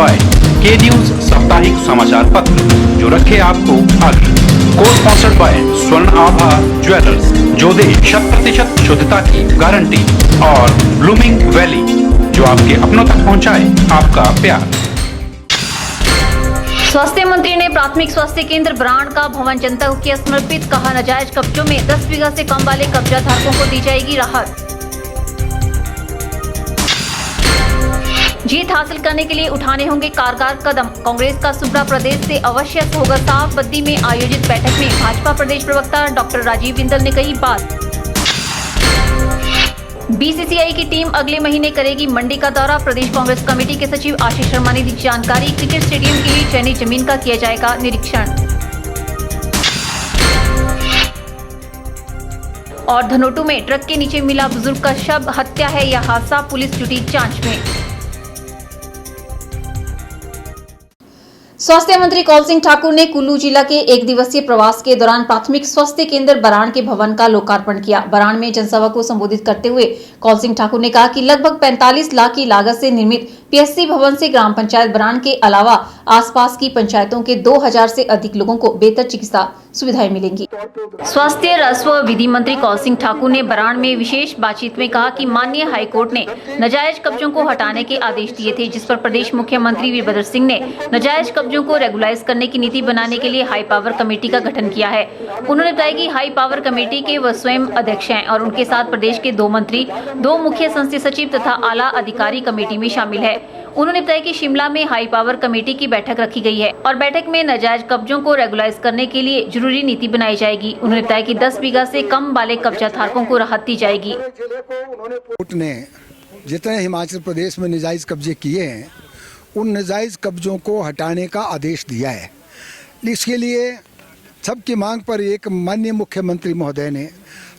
Bye के news साप्ताहिक समाचार पत्र, जो रखे आपको आगे। को स्पॉन्सर्ड बाय स्वर्ण आभा ज्वेलर्स, जो दे 100% शुद्धता की गारंटी, और ब्लूमिंग वैली, जो आपके अपनों तक पहुंचाए आपका प्यार। स्वास्थ्य मंत्री ने प्राथमिक स्वास्थ्य केंद्र बराण का भवन जनता को किया समर्पित। कहा, नाजायज कब्जों में 10 बीघा से कम वाले कब्जा धारकों को दी जाएगी राहत। जीत हासिल करने के लिए उठाने होंगे कारगर कदम। कांग्रेस का सुब्रा प्रदेश से अवश्य होगा साफ। बद्दी में आयोजित बैठक में भाजपा प्रदेश प्रवक्ता डॉक्टर राजीव बिंदल ने कही बात। बीसीसीआई की टीम अगले महीने करेगी मंडी का दौरा। प्रदेश कांग्रेस कमेटी के सचिव आशीष शर्मा ने दी जानकारी। क्रिकेट स्टेडियम के लिए चयनित जमीन का किया जाएगा निरीक्षण। और धनोटू में ट्रक के नीचे मिला बुजुर्ग का शव, हत्या है या हादसा, पुलिस जुटी जांच में। स्वास्थ्य मंत्री कौल सिंह ठाकुर ने कुल्लू जिला के एक दिवसीय प्रवास के दौरान प्राथमिक स्वास्थ्य केंद्र बराण के भवन का लोकार्पण किया। बराण में जनसभा को संबोधित करते हुए कौल सिंह ठाकुर ने कहा कि लगभग 45 लाख की लागत से निर्मित पीएचसी भवन से ग्राम पंचायत बराण के अलावा आसपास की पंचायतों के 2000 से अधिक लोगों को बेहतर चिकित्सा सुविधाएं मिलेंगी। स्वास्थ्य राजस्व विधि मंत्री कौल सिंह ठाकुर ने बराण में विशेष बातचीत में कहा कि माननीय हाईकोर्ट ने नाजायज कब्जों को हटाने के आदेश दिए थे, जिस पर प्रदेश मुख्यमंत्री वीरभद्र सिंह ने नाजायज कब्जों को रेगुलाइज करने की नीति बनाने के लिए हाई पावर कमेटी का गठन किया है। उन्होंने बताया कि हाई पावर कमेटी के वह स्वयं अध्यक्ष हैं और उनके साथ प्रदेश के 2 मंत्री, 2 मुख्य संसदीय सचिव तथा आला अधिकारी कमेटी में शामिल है। उन्होंने बताया कि शिमला में हाई पावर कमेटी की बैठक रखी गई है और बैठक में नाजायज कब्जों को रेगुलाइज करने के लिए जरूरी नीति बनाई जाएगी। उन्होंने बताया कि 10 बीघा से कम वाले कब्जा धारकों को राहत दी जाएगी। कोर्ट ने जितने हिमाचल प्रदेश में नाजायज कब्जे किए हैं, उन नाजायज कब्जों को हटाने का आदेश दिया है। इसके लिए सबकी मांग पर एक माननीय मुख्यमंत्री महोदय ने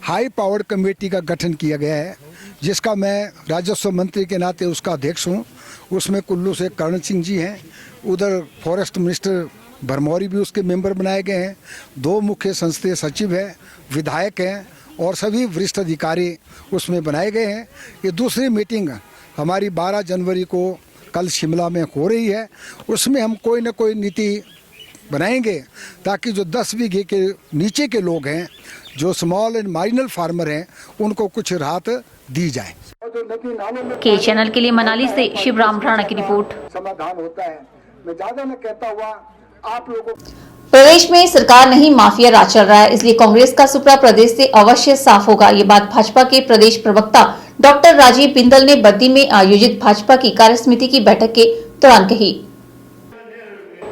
हाई पावर कमेटी का गठन किया गया है, जिसका मैं राजस्व मंत्री के नाते उसका अध्यक्ष हूँ। उसमें कुल्लू से कर्ण सिंह जी हैं, उधर फॉरेस्ट मिनिस्टर भरमौरी भी उसके मेंबर बनाए गए हैं, 2 मुख्य संसदीय सचिव हैं, विधायक हैं और सभी वरिष्ठ अधिकारी उसमें बनाए गए हैं। ये दूसरी मीटिंग हमारी 12 जनवरी को कल शिमला में हो रही है। उसमें हम कोई न कोई नीति बनाएंगे ताकि जो 10 बीघे के नीचे के लोग हैं, जो स्मॉल एंड माइनर फार्मर हैं, उनको कुछ राहत दी जाए। के चैनल के लिए मनाली से शिवराम राणा की रिपोर्ट। समाधान होता है। मैं ज्यादा न कहता हुआ आप लोगों। प्रदेश में सरकार नहीं माफिया राज चल रहा है, इसलिए कांग्रेस का सुपड़ा प्रदेश से अवश्य साफ होगा। ये बात भाजपा के प्रदेश प्रवक्ता डॉक्टर राजीव बिंदल ने बद्दी में आयोजित भाजपा की कार्यसमिति की बैठक के दौरान कही।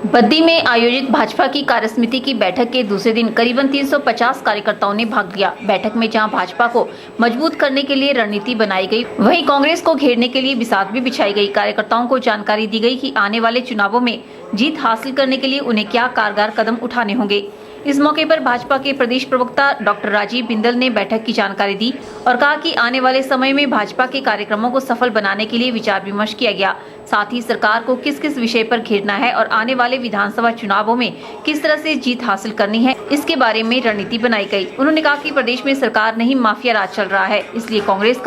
बद्दी में आयोजित भाजपा की कार्यसमिति की बैठक के दूसरे दिन करीबन 350 कार्यकर्ताओं ने भाग लिया। बैठक में जहां भाजपा को मजबूत करने के लिए रणनीति बनाई गई, वहीं कांग्रेस को घेरने के लिए बिसात भी बिछाई गई। कार्यकर्ताओं को जानकारी दी गई कि आने वाले चुनावों में जीत हासिल करने के लिए उन्हें क्या कारगर कदम उठाने होंगे। इस मौके पर भाजपा के प्रदेश प्रवक्ता डॉक्टर राजीव बिंदल ने बैठक की जानकारी दी और कहा कि आने वाले समय में भाजपा के कार्यक्रमों को सफल बनाने के लिए विचार विमर्श किया गया। साथ ही सरकार को किस किस विषय पर घेरना है और आने वाले विधानसभा चुनावों में किस तरह से जीत हासिल करनी है, इसके बारे में रणनीति बनाई गई। उन्होंने कहा कि प्रदेश में सरकार नहीं माफिया राज चल रहा है, इसलिए कांग्रेस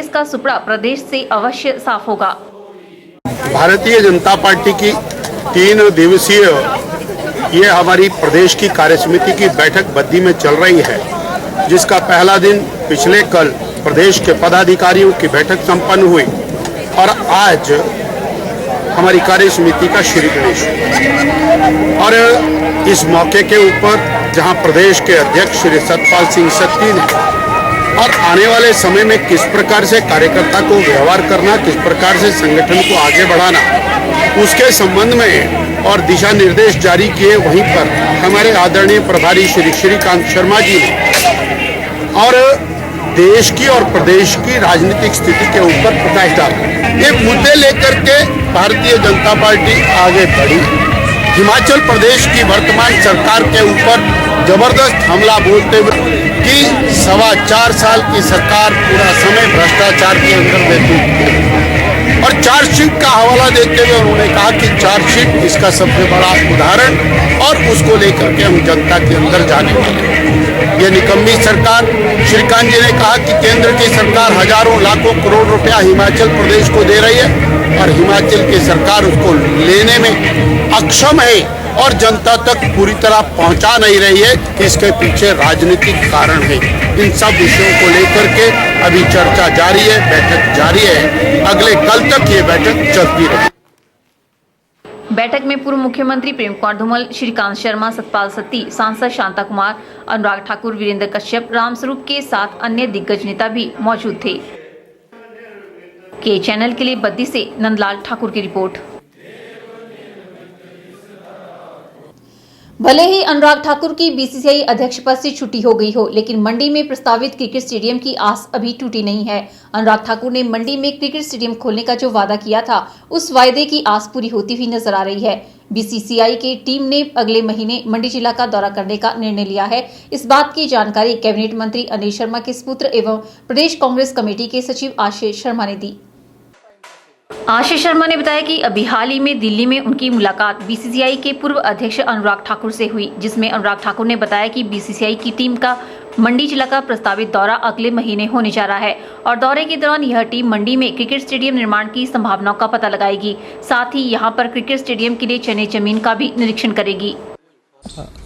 का सुपड़ा प्रदेश से अवश्य साफ होगा। भारतीय जनता पार्टी की 3 दिवसीय ये हमारी प्रदेश की कार्यसमिति की बैठक बद्दी में चल रही है, जिसका पहला दिन पिछले कल प्रदेश के पदाधिकारियों की बैठक संपन्न हुई और आज हमारी कार्यसमिति का श्री गणेश। और इस मौके के ऊपर जहां प्रदेश के अध्यक्ष श्री सतपाल सिंह सत्ती ने और आने वाले समय में किस प्रकार से कार्यकर्ता को व्यवहार करना, किस प्रकार से संगठन को आगे बढ़ाना, उसके संबंध में और दिशा निर्देश जारी किए। वहीं पर हमारे आदरणीय प्रभारी श्री श्रीकांत शर्मा जी ने और देश की और प्रदेश की राजनीतिक स्थिति के ऊपर प्रकाश डाला। ये मुद्दे लेकर के भारतीय जनता पार्टी आगे बढ़ी। हिमाचल प्रदेश की वर्तमान सरकार के ऊपर जबरदस्त हमला बोलते हुए कि 4.25 साल की सरकार पूरा समय भ्रष्टाचार के अंदर देती और चार्जशीट का हवाला देते हुए उन्होंने कहा कि चार्जशीट इसका सबसे बड़ा उदाहरण और उसको लेकर के हम जनता के अंदर जाने वाले हैं। ये निकम्मी सरकार, श्रीकांत जी ने कहा कि केंद्र की सरकार हजारों लाखों करोड़ रुपया हिमाचल प्रदेश को दे रही है और हिमाचल की सरकार उसको लेने में अक्षम है और जनता तक पूरी तरह पहुंचा नहीं रही है। इसके पीछे राजनीतिक कारण है। इन सब विषयों को लेकर के अभी चर्चा जारी है, बैठक जारी है। अगले कल तक ये बैठक चलती रहेगी। बैठक में पूर्व मुख्यमंत्री प्रेम कुमार धूमल, श्रीकांत शर्मा, सतपाल सत्ती, सांसद शांता कुमार, अनुराग ठाकुर, वीरेंद्र कश्यप, रामस्वरूप के साथ अन्य दिग्गज नेता भी मौजूद थे। के चैनल के लिए बद्दी से नंदलाल ठाकुर की रिपोर्ट। भले ही अनुराग ठाकुर की बीसीसीआई अध्यक्ष पद से छुट्टी हो गई हो, लेकिन मंडी में प्रस्तावित क्रिकेट स्टेडियम की आस अभी टूटी नहीं है। अनुराग ठाकुर ने मंडी में क्रिकेट स्टेडियम खोलने का जो वादा किया था, उस वायदे की आस पूरी होती हुई नजर आ रही है। बीसीसीआई की टीम ने अगले महीने मंडी जिला का दौरा करने का निर्णय लिया है। इस बात की जानकारी कैबिनेट मंत्री अनिल शर्मा के सुपुत्र एवं प्रदेश कांग्रेस कमेटी के सचिव आशीष शर्मा ने दी। आशीष शर्मा ने बताया कि अभी हाल ही में दिल्ली में उनकी मुलाकात बीसीसीआई के पूर्व अध्यक्ष अनुराग ठाकुर से हुई, जिसमें अनुराग ठाकुर ने बताया कि बीसीसीआई की टीम का मंडी जिला का प्रस्तावित दौरा अगले महीने होने जा रहा है और दौरे के दौरान यह टीम मंडी में क्रिकेट स्टेडियम निर्माण की संभावनाओं का पता लगाएगी। साथ ही यहां पर क्रिकेट स्टेडियम के लिए चयनित जमीन का भी निरीक्षण करेगी।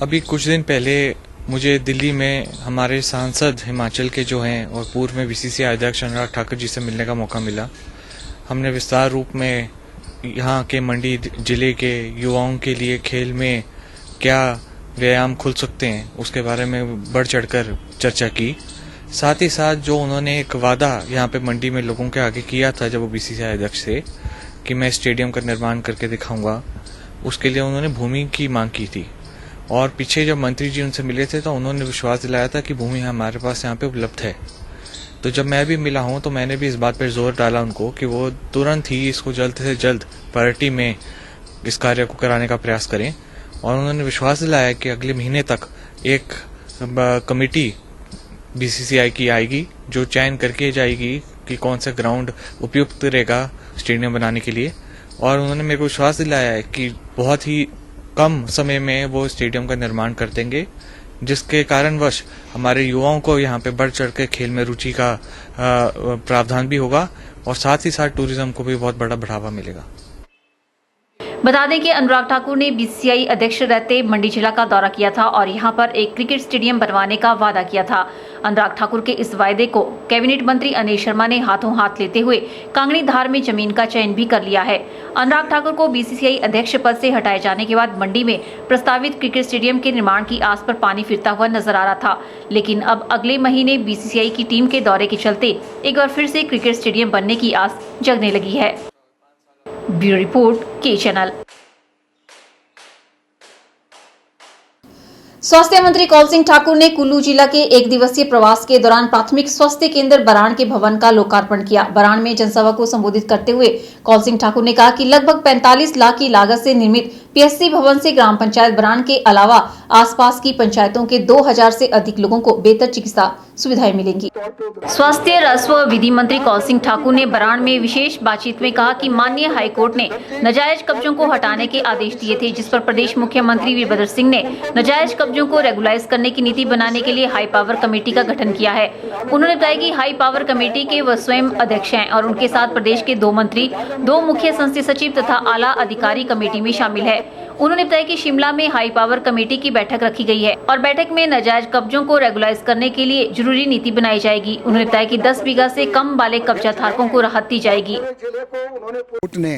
अभी कुछ दिन पहले मुझे दिल्ली में हमारे सांसद हिमाचल के जो हैं और पूर्व में बीसीसीआई अध्यक्ष अनुराग ठाकुर जी से मिलने का मौका मिला। हमने विस्तार रूप में यहाँ के मंडी जिले के युवाओं के लिए खेल में क्या व्यायाम खुल सकते हैं उसके बारे में बढ़ चढ़कर चर्चा की। साथ ही साथ जो उन्होंने एक वादा यहाँ पे मंडी में लोगों के आगे किया था जब वो बीसीसीआई अध्यक्ष थे कि मैं स्टेडियम का निर्माण करके दिखाऊंगा, उसके लिए उन्होंने भूमि की मांग की थी। और पीछे जब मंत्री जी उनसे मिले थे तो उन्होंने विश्वास दिलाया था कि भूमि हमारे पास यहाँ पे उपलब्ध है। तो जब मैं भी मिला हूँ तो मैंने भी इस बात पर जोर डाला उनको कि वो तुरंत ही इसको जल्द से जल्द पार्टी में इस कार्य को कराने का प्रयास करें। और उन्होंने विश्वास दिलाया कि अगले महीने तक एक कमेटी बीसीसीआई की आएगी जो चयन करके जाएगी कि कौन सा ग्राउंड उपयुक्त रहेगा स्टेडियम बनाने के लिए। और उन्होंने मेरे को विश्वास दिलाया है कि बहुत ही कम समय में वो स्टेडियम का निर्माण कर देंगे, जिसके कारणवश हमारे युवाओं को यहाँ पे बढ़ चढ़ के खेल में रुचि का प्रावधान भी होगा और साथ ही साथ टूरिज्म को भी बहुत बड़ा बढ़ावा मिलेगा। बता दें कि अनुराग ठाकुर ने बीसीसीआई अध्यक्ष रहते मंडी जिला का दौरा किया था और यहां पर एक क्रिकेट स्टेडियम बनवाने का वादा किया था। अनुराग ठाकुर के इस वायदे को कैबिनेट मंत्री अनिल शर्मा ने हाथों हाथ लेते हुए कांगड़ी धार में जमीन का चयन भी कर लिया है। अनुराग ठाकुर को बीसीसीआई अध्यक्ष पद से हटाए जाने के बाद मंडी में प्रस्तावित क्रिकेट स्टेडियम के निर्माण की आस पर पानी फिरता हुआ नजर आ रहा था, लेकिन अब अगले महीने बीसीसीआई की टीम के दौरे के चलते एक बार फिर से क्रिकेट स्टेडियम बनने की आस जगने लगी है। ब्यूरो रिपोर्ट, के चैनल। स्वास्थ्य मंत्री कौल सिंह ठाकुर ने कुल्लू जिला के एक दिवसीय प्रवास के दौरान प्राथमिक स्वास्थ्य केंद्र बराण के भवन का लोकार्पण किया। बराण में जनसभा को संबोधित करते हुए कौल सिंह ठाकुर ने कहा कि लगभग 45 लाख की लागत से निर्मित पीएचसी भवन से ग्राम पंचायत बराण के अलावा आसपास की पंचायतों के 2000 से अधिक लोगों को बेहतर चिकित्सा सुविधाएं मिलेंगी। स्वास्थ्य राजस्व विधि मंत्री कौल सिंह ठाकुर ने बराण में विशेष बातचीत में कहा कि माननीय हाईकोर्ट ने नाजायज कब्जों को हटाने के आदेश दिए थे, जिस पर प्रदेश मुख्यमंत्री वीरभद्र सिंह ने नाजायज कब्जों को रेगुलाइज करने की नीति बनाने के लिए हाई पावर कमेटी का गठन किया है। उन्होंने बताया कि हाई पावर कमेटी के वह स्वयं अध्यक्ष हैं और उनके साथ प्रदेश के 2 मंत्री, 2 मुख्य संसदीय सचिव तथा आला अधिकारी कमेटी में शामिल है। उन्होंने बताया कि शिमला में हाई पावर कमेटी की बैठक रखी गई है और बैठक में नाजायज कब्जों को रेगुलाइज करने के लिए जरूरी नीति बनाई जाएगी। उन्होंने बताया कि 10 बीघा से कम वाले कब्जा धारकों को राहत दी जाएगी। कोर्ट ने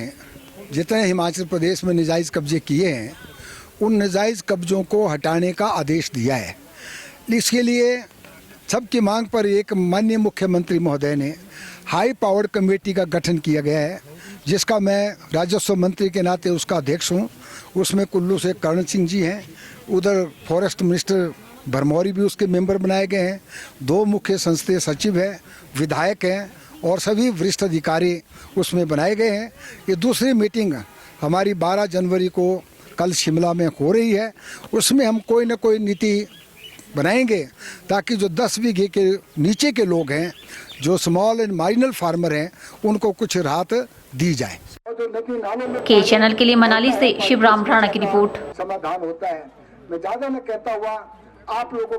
जितने हिमाचल प्रदेश में नाजायज कब्जे किए हैं उन नाजायज कब्जों को हटाने का आदेश दिया है। इसके लिए सबकी मांग पर एक माननीय मुख्यमंत्री महोदय ने हाई पावर कमेटी का गठन किया गया है, जिसका मैं राजस्व मंत्री के नाते उसका अध्यक्ष हूँ। उसमें कुल्लू से करण सिंह जी हैं, उधर फॉरेस्ट मिनिस्टर भरमौरी भी उसके मेंबर बनाए गए हैं, 2 मुख्य संसदीय सचिव हैं, विधायक हैं और सभी वरिष्ठ अधिकारी उसमें बनाए गए हैं। ये दूसरी मीटिंग हमारी 12 जनवरी को कल शिमला में हो रही है। उसमें हम कोई न कोई नीति बनाएंगे ताकि जो 10 बीघे के नीचे के लोग हैं, जो स्मॉल एंड माइनर फार्मर हैं, उनको कुछ राहत दी जाए। के चैनल के लिए मनाली से शिवराम राणा की रिपोर्ट। समाधान होता है। मैं ज्यादा न कहता हुआ आप लोगों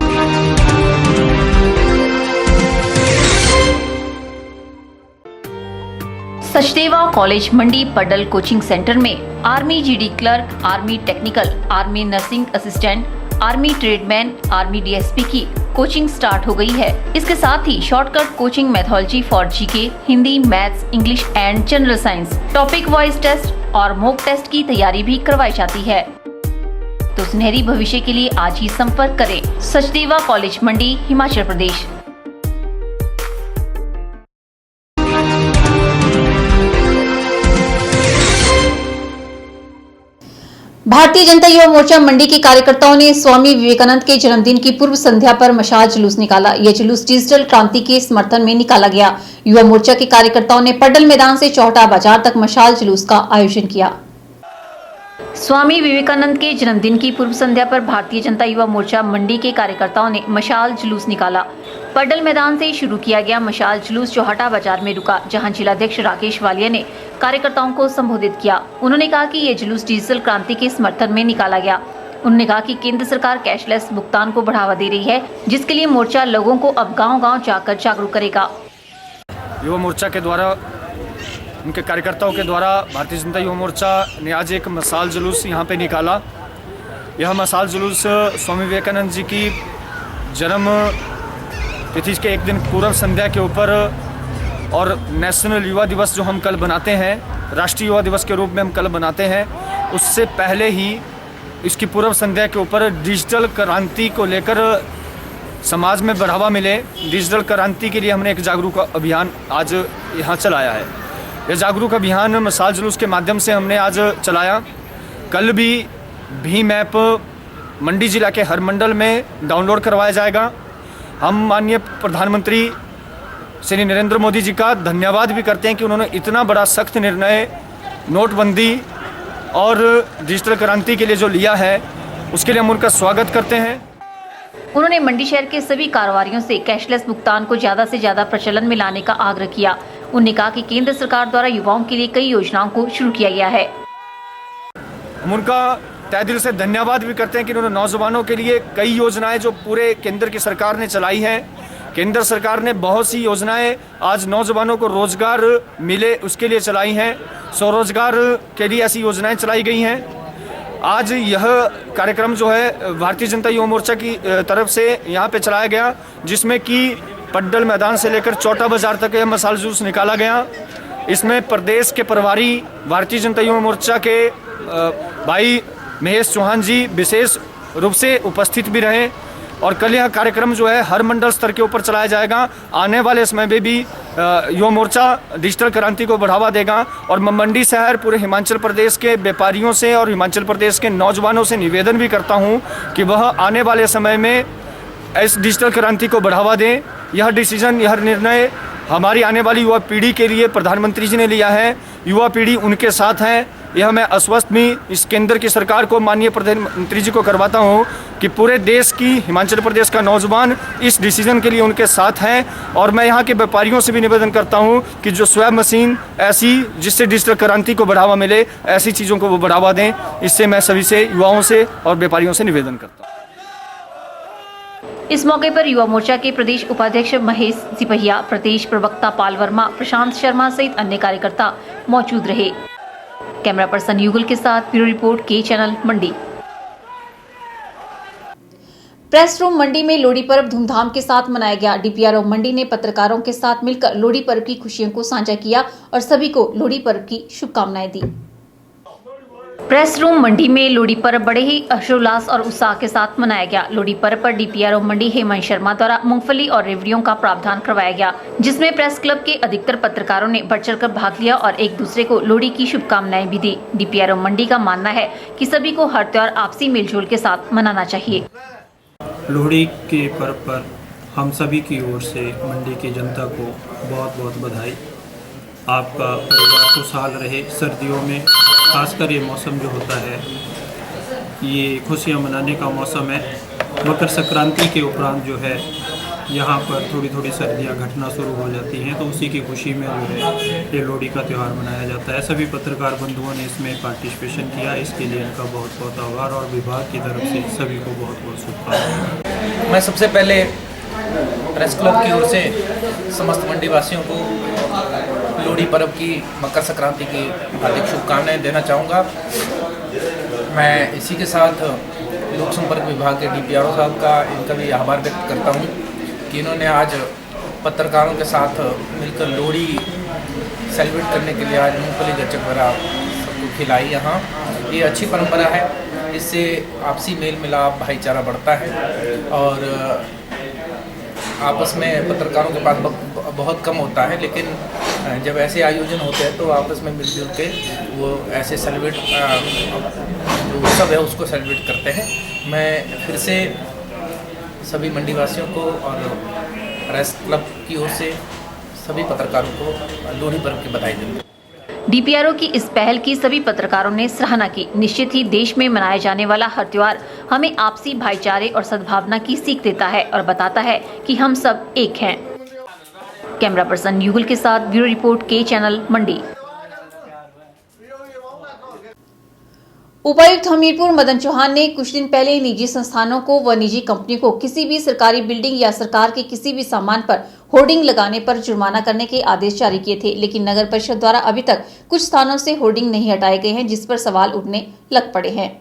Sachdeva college Mandi Padal coaching centre में army GD clerk, army technical, army nursing assistant, army tradesman, army DSP की कोचिंग स्टार्ट हो गई है। इसके साथ ही shortcut coaching methodology for GK, Hindi, maths, English and general science, topic wise test और मॉक टेस्ट की तैयारी भी करवाई जाती है। तो सुनहरी भविष्य के लिए आज ही संपर्क करें सचदेवा कॉलेज मंडी, हिमाचल प्रदेश। भारतीय जनता युवा मोर्चा मंडी के कार्यकर्ताओं ने स्वामी विवेकानंद के जन्मदिन की पूर्व संध्या पर मशाल जुलूस निकाला। यह जुलूस डिजिटल क्रांति के समर्थन में निकाला गया। युवा मोर्चा के कार्यकर्ताओं ने पडल मैदान से चौहटा बाजार तक मशाल जुलूस का आयोजन किया। स्वामी विवेकानंद के जन्मदिन की पूर्व संध्या पर भारतीय जनता युवा मोर्चा मंडी के कार्यकर्ताओं ने मशाल जुलूस निकाला। पडल मैदान से शुरू किया गया मशाल जुलूस चौहटा बाजार में रुका, जहां जिलाध्यक्ष राकेश वालिया ने कार्यकर्ताओं को संबोधित किया। उन्होंने कहा कि ये जुलूस डिजिटल क्रांति के समर्थन में निकाला गया। उन्होंने कहा कि केंद्र सरकार कैशलेस भुगतान को बढ़ावा दे रही है, जिसके लिए मोर्चा लोगों को अब गाँव-गाँव जाकर जागरूक करेगा। युवा मोर्चा के द्वारा, उनके कार्यकर्ताओं के द्वारा भारतीय जनता युवा मोर्चा ने आज एक मशाल जुलूस यहाँ पे निकाला। यह मशाल जुलूस स्वामी विवेकानंद जी की जन्म तिथि के एक दिन पूर्व संध्या के ऊपर और नेशनल युवा दिवस जो हम कल बनाते हैं, राष्ट्रीय युवा दिवस के रूप में हम कल बनाते हैं, उससे पहले ही इसकी पूर्व संध्या के ऊपर डिजिटल क्रांति को लेकर समाज में बढ़ावा मिले, डिजिटल क्रांति के लिए हमने एक जागरूक अभियान आज यहाँ चलाया है। यह जागरूक अभियान मशाल जुलूस के माध्यम से हमने आज चलाया। कल भी भीम ऐप मंडी जिला के हर मंडल में डाउनलोड करवाया जाएगा। हम माननीय प्रधानमंत्री श्री नरेंद्र मोदी जी का धन्यवाद भी करते हैं कि उन्होंने इतना बड़ा सख्त निर्णय नोटबंदी और डिजिटल क्रांति के लिए जो लिया है, उसके लिए हम उनका स्वागत करते हैं। उन्होंने मंडी शहर के सभी कारोबारियों से कैशलेस भुगतान को ज्यादा से ज्यादा प्रचलन में लाने का आग्रह किया। उन्होंने कहा कि केंद्र सरकार द्वारा युवाओं के लिए कई योजनाओं को शुरू किया गया है। हम उनका तहे दिल से धन्यवाद भी करते हैं कि उन्होंने नौजवानों के लिए कई योजनाएं जो पूरे केंद्र की सरकार ने चलाई हैं। केंद्र सरकार ने बहुत सी योजनाएं आज नौजवानों को रोजगार मिले उसके लिए चलाई हैं। स्वरोजगार के लिए ऐसी योजनाएं चलाई गई हैं। आज यह कार्यक्रम जो है भारतीय जनता युवा मोर्चा की तरफ से यहाँ पे चलाया गया, जिसमें कि पड्डल मैदान से लेकर चौटा बाजार तक यह मशाल जुलूस निकाला गया। इसमें प्रदेश के प्रभारी भारतीय जनता युवा मोर्चा के भाई महेश चौहान जी विशेष रूप से उपस्थित भी रहे और कल यह कार्यक्रम जो है हर मंडल स्तर के ऊपर चलाया जाएगा। आने वाले समय में भी युवा मोर्चा डिजिटल क्रांति को बढ़ावा देगा और मंडी शहर पूरे हिमाचल प्रदेश के व्यापारियों से और हिमाचल प्रदेश के नौजवानों से निवेदन भी करता हूं कि वह आने वाले समय में इस डिजिटल क्रांति को बढ़ावा दें। यह डिसीजन, यह निर्णय हमारी आने वाली युवा पीढ़ी के लिए प्रधानमंत्री जी ने लिया है। युवा पीढ़ी उनके साथ है। यह मैं आश्वस्त भी इस केंद्र की सरकार को, माननीय प्रधानमंत्री जी को करवाता हूं कि पूरे देश की, हिमाचल प्रदेश का नौजवान इस डिसीजन के लिए उनके साथ हैं। और मैं यहाँ के व्यापारियों से भी निवेदन करता हूं कि जो स्वयं मशीन ऐसी जिससे डिजिटल क्रांति को बढ़ावा मिले, ऐसी चीज़ों को वो बढ़ावा दें। इससे मैं सभी से, युवाओं से और व्यापारियों से निवेदन करता हूँ। इस मौके पर युवा मोर्चा के प्रदेश उपाध्यक्ष महेश सिपहिया, प्रदेश प्रवक्ता पाल वर्मा, प्रशांत शर्मा सहित अन्य कार्यकर्ता मौजूद रहे। कैमरा पर्सन युगल के साथ ब्यूरो रिपोर्ट के चैनल मंडी। प्रेस रूम मंडी में लोहड़ी पर्व धूमधाम के साथ मनाया गया। डीपीआरओ मंडी ने पत्रकारों के साथ मिलकर लोहड़ी पर्व की खुशियों को साझा किया और सभी को लोहड़ी पर्व की शुभकामनाएं दी। प्रेस रूम मंडी में लोहड़ी पर्व बड़े ही हर्षोल्लास और उत्साह के साथ मनाया गया। लोहड़ी पर्व पर डीपीआरओ मंडी हेमंत शर्मा द्वारा मूंगफली और रेवड़ियों का प्रावधान करवाया गया, जिसमें प्रेस क्लब के अधिकतर पत्रकारों ने बढ़ चढ़कर भाग लिया और एक दूसरे को लोहड़ी की शुभकामनाएं भी दी। डीपीआरओ मंडी का मानना है कि सभी को हर त्योहार आपसी मेलजोल के साथ मनाना चाहिए। लोहड़ी के पर्व पर हम सभी की ओर से मंडी की जनता को बहुत बहुत बधाई। आपका परिवार खुशहाल रहे। सर्दियों में खासकर ये मौसम जो होता है, ये खुशियाँ मनाने का मौसम है। मकर संक्रांति के उपरांत जो है यहाँ पर थोड़ी थोड़ी सर्दियाँ घटना शुरू हो जाती हैं, तो उसी की खुशी में जो है ये लोहड़ी का त्यौहार मनाया जाता है। सभी पत्रकार बंधुओं ने इसमें पार्टिसिपेशन किया, इसके लिए इनका बहुत बहुत आभार और विभाग की तरफ से सभी को बहुत बहुत शुभकामनाएं। मैं सबसे पहले प्रेस क्लब की ओर से समस्त मंडी वासियों को लोहड़ी पर्व की, मकर संक्रांति की हार्दिक शुभकामनाएं देना चाहूँगा। मैं इसी के साथ लोक संपर्क विभाग के DPRO साहब का इनका भी आभार व्यक्त करता हूँ कि इन्होंने आज पत्रकारों के साथ मिलकर लोहड़ी सेलिब्रेट करने के लिए आज मूंगफली गच्चक वगैरह सबको खिलाई। यहाँ ये अच्छी परंपरा है, इससे आपसी मेल मिलाप भाईचारा बढ़ता है और आपस में पत्रकारों के पास बहुत कम होता है, लेकिन जब ऐसे आयोजन होते हैं तो आपस में मिलजुल के वो ऐसे सेलिब्रेट जो उत्सव है उसको सेलिब्रेट करते हैं। मैं फिर से सभी मंडीवासियों को और प्रेस क्लब की ओर से सभी पत्रकारों को लोहड़ी पर्व की बधाई देता हूं। DPRO की इस पहल की सभी पत्रकारों ने सराहना की। निश्चित ही देश में मनाया जाने वाला हर त्योहार हमें आपसी भाईचारे और सद्भावना की सीख देता है और बताता है कि हम सब एक हैं। कैमरा पर्सन युगल के साथ ब्यूरो रिपोर्ट के चैनल मंडी। उपायुक्त हमीरपुर मदन चौहान ने कुछ दिन पहले निजी संस्थानों को व निजी कंपनी को किसी भी सरकारी बिल्डिंग या सरकार के किसी भी सामान पर होर्डिंग लगाने पर जुर्माना करने के आदेश जारी किए थे, लेकिन नगर परिषद द्वारा अभी तक कुछ स्थानों से होर्डिंग नहीं हटाए गए हैं, जिस पर सवाल उठने लग पड़े हैं।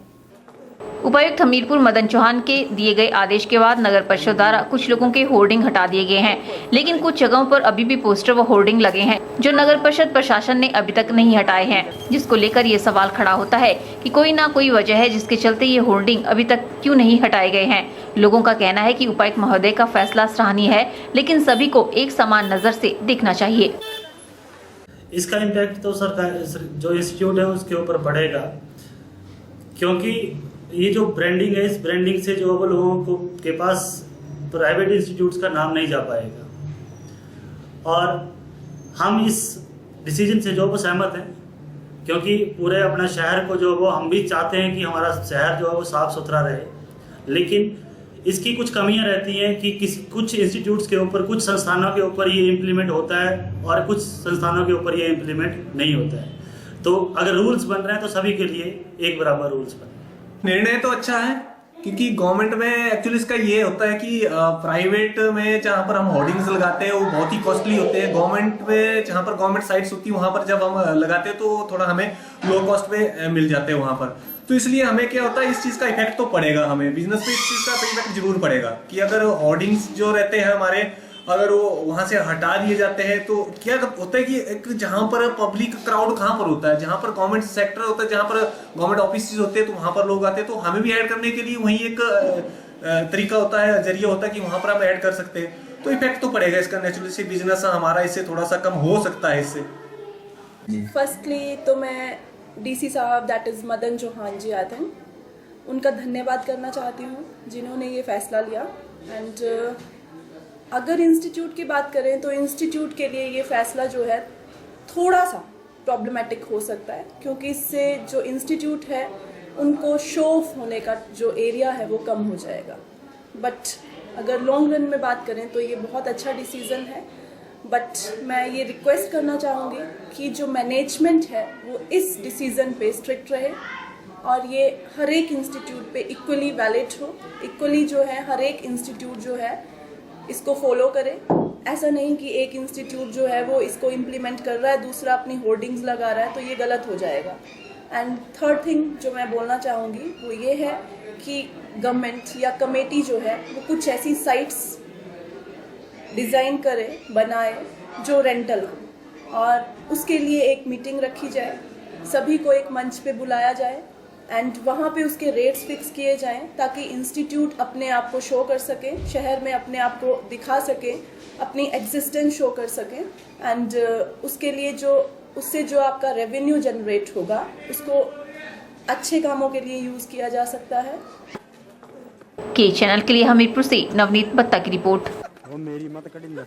उपायुक्त हमीरपुर मदन चौहान के दिए गए आदेश के बाद नगर परिषद द्वारा कुछ लोगों के होर्डिंग हटा दिए गए हैं, लेकिन कुछ जगहों पर अभी भी पोस्टर व होर्डिंग लगे हैं जो नगर परिषद प्रशासन ने अभी तक नहीं हटाए हैं, जिसको लेकर ये सवाल खड़ा होता है कि कोई ना कोई वजह है जिसके चलते ये होर्डिंग अभी तक क्यों नहीं हटाए गए हैं। लोगों का कहना है कि उपायुक्त महोदय का फैसला सराहनीय है, लेकिन सभी को एक समान नजर से देखना चाहिए। इसका इम्पैक्ट तो सरकार जो इंस्टीट्यूट है उसके ऊपर पड़ेगा, क्योंकि ये जो ब्रांडिंग है, इस ब्रांडिंग से जो वो लोगों को के पास प्राइवेट इंस्टीट्यूट्स का नाम नहीं जा पाएगा। और हम इस डिसीजन से जो वो सहमत हैं, क्योंकि पूरे अपना शहर को जो वो हम भी चाहते हैं कि हमारा शहर जो है वो साफ सुथरा रहे, लेकिन इसकी कुछ कमियां रहती हैं कि कुछ इंस्टीट्यूट्स के ऊपर, कुछ संस्थानों के ऊपर ये इम्प्लीमेंट होता है और कुछ संस्थानों के ऊपर ये इम्प्लीमेंट नहीं होता है। तो अगर रूल्स बन रहे हैं तो सभी के लिए एक बराबर रूल्स बने। निर्णय तो अच्छा है, क्योंकि गवर्नमेंट में एक्चुअली इसका ये होता है कि प्राइवेट में जहाँ पर हम होर्डिंग्स लगाते हैं वो बहुत ही कॉस्टली होते हैं। गवर्नमेंट में जहाँ पर गवर्नमेंट साइट्स होती है वहाँ पर जब हम लगाते हैं तो थोड़ा हमें लो कॉस्ट पे मिल जाते हैं वहाँ पर। तो इसलिए हमें क्या होता है, इस चीज़ का इफेक्ट तो पड़ेगा, हमें बिजनेस पे इस चीज़ का इफेक्ट जरूर पड़ेगा कि अगर होर्डिंग्स जो रहते हैं हमारे, अगर वो वहाँ से हटा दिए जाते हैं तो क्या होता है कि एक जहाँ पर पब्लिक क्राउड कहाँ पर होता है, जहाँ पर गवर्नमेंट सेक्टर होता है, जहाँ पर गवर्नमेंट ऑफिस होते हैं, तो वहाँ पर लोग आते हैं, तो हमें भी ऐड करने के लिए वही एक तरीका होता है, जरिया होता है कि वहाँ पर हम ऐड कर सकते हैं। तो इफेक्ट तो पड़ेगा इसका, नेचुरली से बिजनेस हमारा इससे थोड़ा सा कम हो सकता है इससे। फर्स्टली तो मैं DC साहब दैट इज़ मदन चौहान जी आते हैं, उनका धन्यवाद करना चाहती हूँ जिन्होंने ये फैसला लिया। एंड अगर इंस्टीट्यूट की बात करें तो इंस्टीट्यूट के लिए ये फैसला जो है थोड़ा सा प्रॉब्लमेटिक हो सकता है, क्योंकि इससे जो इंस्टीट्यूट है उनको शो ऑफ होने का जो एरिया है वो कम हो जाएगा। बट अगर लॉन्ग रन में बात करें तो ये बहुत अच्छा डिसीज़न है। बट मैं ये रिक्वेस्ट करना चाहूँगी कि जो मैनेजमेंट है वो इस डिसीज़न पे स्ट्रिक्ट रहे और ये हर एक इंस्टीट्यूट पे इक्वली वैलिड हो, इक्वली जो है हर एक इंस्टीट्यूट जो है इसको फॉलो करे। ऐसा नहीं कि एक इंस्टीट्यूट जो है वो इसको इम्प्लीमेंट कर रहा है, दूसरा अपनी होर्डिंग्स लगा रहा है, तो ये गलत हो जाएगा। एंड थर्ड थिंग जो मैं बोलना चाहूँगी वो ये है कि गवर्नमेंट या कमेटी जो है वो कुछ ऐसी साइट्स डिज़ाइन करे, बनाए जो रेंटल हो, और उसके लिए एक मीटिंग रखी जाए, सभी को एक मंच पे बुलाया जाए एंड वहाँ पे उसके रेट्स फिक्स किए जाएं, ताकि इंस्टीट्यूट अपने आप को शो कर सके, शहर में अपने आप को दिखा सके, अपनी एग्जिस्टेंस शो कर सके। एंड उसके लिए जो उससे जो आपका रेवेन्यू जनरेट होगा उसको अच्छे कामों के लिए यूज़ किया जा सकता है। के चैनल के लिए हमीरपुर से नवनीत बत्ता की रिपोर्ट। मेरी मत कटिंग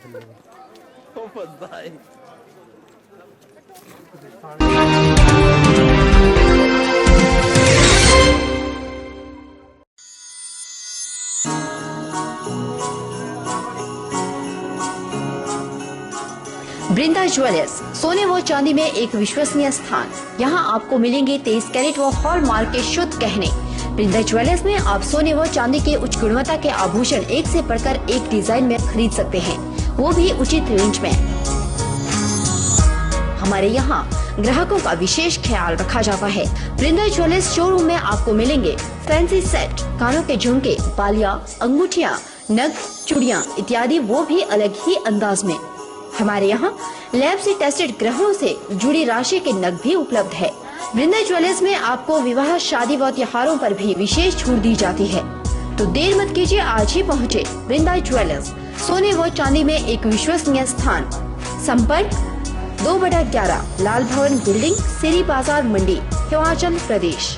वृंदा ज्वेलर्स सोने व चांदी में एक विश्वसनीय स्थान। यहाँ आपको मिलेंगे 23 कैरेट व हॉलमार्क के शुद्ध गहने। वृंदा ज्वेलर्स में आप सोने व चांदी के उच्च गुणवत्ता के आभूषण एक से बढ़कर एक डिजाइन में खरीद सकते हैं, वो भी उचित रेंज में। हमारे यहाँ ग्राहकों का विशेष ख्याल रखा जाता है। वृंदा ज्वेलर्स शोरूम में आपको मिलेंगे फैंसी सेट, कानों के झुमके, बालियां, अंगूठियां, नग, चूड़ियां इत्यादि, वो भी अलग ही अंदाज में। हमारे यहाँ लैब से टेस्टेड ग्रहों से जुड़ी राशि के नग भी उपलब्ध है। वृंदा ज्वेलर्स में आपको विवाह, शादी व त्योहारों पर भी विशेष छूट दी जाती है। तो देर मत कीजिए, आज ही पहुँचे वृंदा ज्वेलर्स, सोने व चांदी में एक विश्वसनीय स्थान। संपर्क 2/11 लाल भवन बिल्डिंग, सिरी बाजार, मंडी, हिमाचल प्रदेश।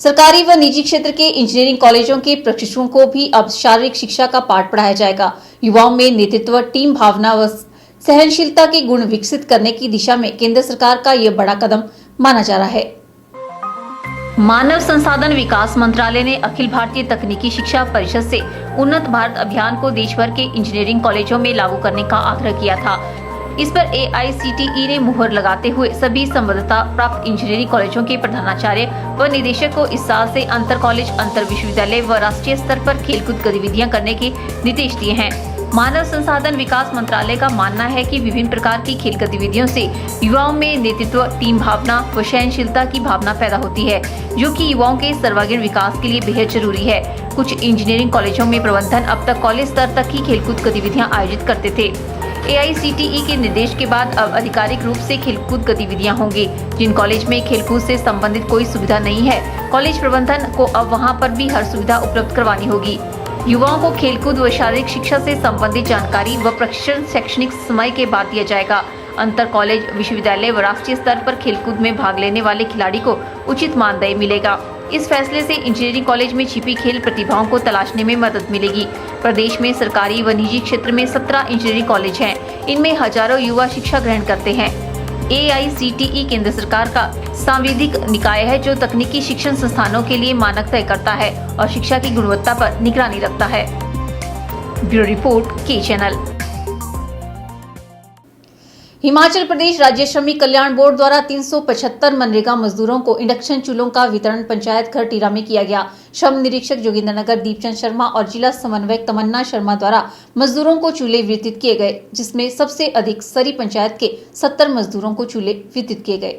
सरकारी व निजी क्षेत्र के इंजीनियरिंग कॉलेजों के प्रशिक्षुओं को भी अब शारीरिक शिक्षा का पाठ पढ़ाया जाएगा। युवाओं में नेतृत्व, टीम भावना व सहनशीलता के गुण विकसित करने की दिशा में केंद्र सरकार का यह बड़ा कदम माना जा रहा है। मानव संसाधन विकास मंत्रालय ने अखिल भारतीय तकनीकी शिक्षा परिषद से उन्नत भारत अभियान को देश भर के इंजीनियरिंग कॉलेजों में लागू करने का आग्रह किया था। इस पर AICTE ने मुहर लगाते हुए सभी संबद्धता प्राप्त इंजीनियरिंग कॉलेजों के प्रधानाचार्य व निदेशक को इस साल से अंतर कॉलेज, अंतर विश्वविद्यालय व राष्ट्रीय स्तर पर खेलकूद गतिविधियां करने के निर्देश दिए हैं। मानव संसाधन विकास मंत्रालय का मानना है कि विभिन्न प्रकार की खेल गतिविधियों से युवाओं में नेतृत्व, टीम भावना व सहनशीलता की भावना पैदा होती है, जो कि युवाओं के सर्वांगीण विकास के लिए बेहद जरूरी है। कुछ इंजीनियरिंग कॉलेजों में प्रबंधन अब तक कॉलेज स्तर तक ही खेलकूद गतिविधियां आयोजित करते थे। AICTE के निर्देश के बाद अब आधिकारिक रूप से खेलकूद गतिविधियां होंगी। जिन कॉलेज में खेलकूद से संबंधित कोई सुविधा नहीं है, कॉलेज प्रबंधन को अब वहां पर भी हर सुविधा उपलब्ध करवानी होगी। युवाओं को खेलकूद व शारीरिक शिक्षा से संबंधित जानकारी व प्रशिक्षण शैक्षणिक समय के बाद दिया जाएगा। अंतर कॉलेज, विश्वविद्यालय व राष्ट्रीय स्तर पर खेलकूद में भाग लेने वाले खिलाड़ी को उचित मानदेय मिलेगा। इस फैसले से इंजीनियरिंग कॉलेज में छिपी खेल प्रतिभाओं को तलाशने में मदद मिलेगी। प्रदेश में सरकारी व निजी क्षेत्र में 17 इंजीनियरिंग कॉलेज हैं। इनमें हजारों युवा शिक्षा ग्रहण करते हैं। AICTE केंद्र सरकार का सांविधिक निकाय है, जो तकनीकी शिक्षण संस्थानों के लिए मानक तय करता है और शिक्षा की गुणवत्ता पर निगरानी रखता है। ब्यूरो रिपोर्ट, के चैनल। हिमाचल प्रदेश राज्य श्रमिक कल्याण बोर्ड द्वारा 375 मनरेगा मजदूरों को इंडक्शन चूल्हों का वितरण पंचायत घर टीरा में किया गया। श्रम निरीक्षक जोगिंद्रनगर दीपचंद शर्मा और जिला समन्वयक तमन्ना शर्मा द्वारा मजदूरों को चूल्हे वितरित किए गए, जिसमें सबसे अधिक सरी पंचायत के 70 मजदूरों को चूल्हे वितरित किए गए।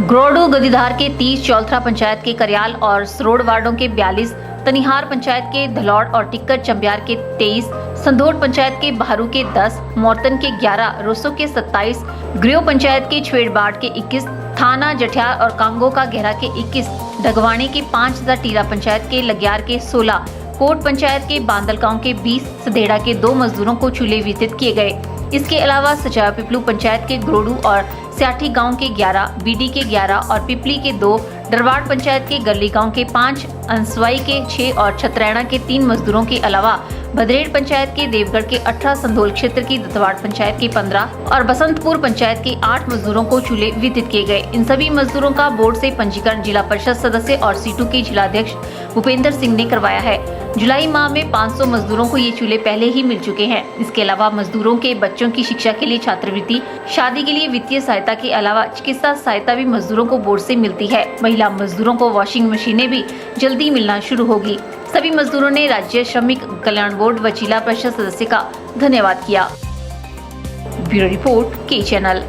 ग्रोडू गदीधार के 30, चौलथरा पंचायत के करयाल और सरोड़ वार्डों के 42, तनिहार पंचायत के धलौड़ और टिक्कर चंबियार के 23, संधोट पंचायत के बहरू के 10, मोरतन के 11, रोसो के 27, ग्रियो पंचायत के छेड़बाड़ के 21, थाना जठियार और कांगो का गहरा के 21, डगवाणी के 5 तथा टीरा पंचायत के लग्यार के 16, कोट पंचायत के बांदल गांव के 20, सदेड़ा के 2 मजदूरों को चूल्हे वितरित किए गए। इसके अलावा सचा पिपलू पंचायत के ग्रोडू और स्याठी गांव के 11, बीडी के 11 और पिपली के 2, डरवाड़ पंचायत के गली गांव के 5, अंसवाई के 6 और छत्रैना के 3 मजदूरों के अलावा भदरेड़ पंचायत के देवगढ़ के 18, संधोल क्षेत्र की दत्तवाड़ पंचायत के 15 और बसंतपुर पंचायत के 8 मजदूरों को चूल्हे वितरित किए गए। इन सभी मजदूरों का बोर्ड से पंजीकरण जिला परिषद सदस्य और सीटू के जिलाध्यक्ष भूपेंद्र सिंह ने करवाया है। जुलाई माह में 500 मजदूरों को ये चूल्हे पहले ही मिल चुके हैं। इसके अलावा मजदूरों के बच्चों की शिक्षा के लिए छात्रवृत्ति, शादी के लिए वित्तीय सहायता के अलावा चिकित्सा सहायता भी मजदूरों को बोर्ड से मिलती है। महिला मजदूरों को वॉशिंग मशीनें भी जल्दी मिलना शुरू होगी। सभी मजदूरों ने राज्य श्रमिक कल्याण बोर्ड व जिला परिषद सदस्य का धन्यवाद किया। ब्यूरो रिपोर्ट, के चैनल।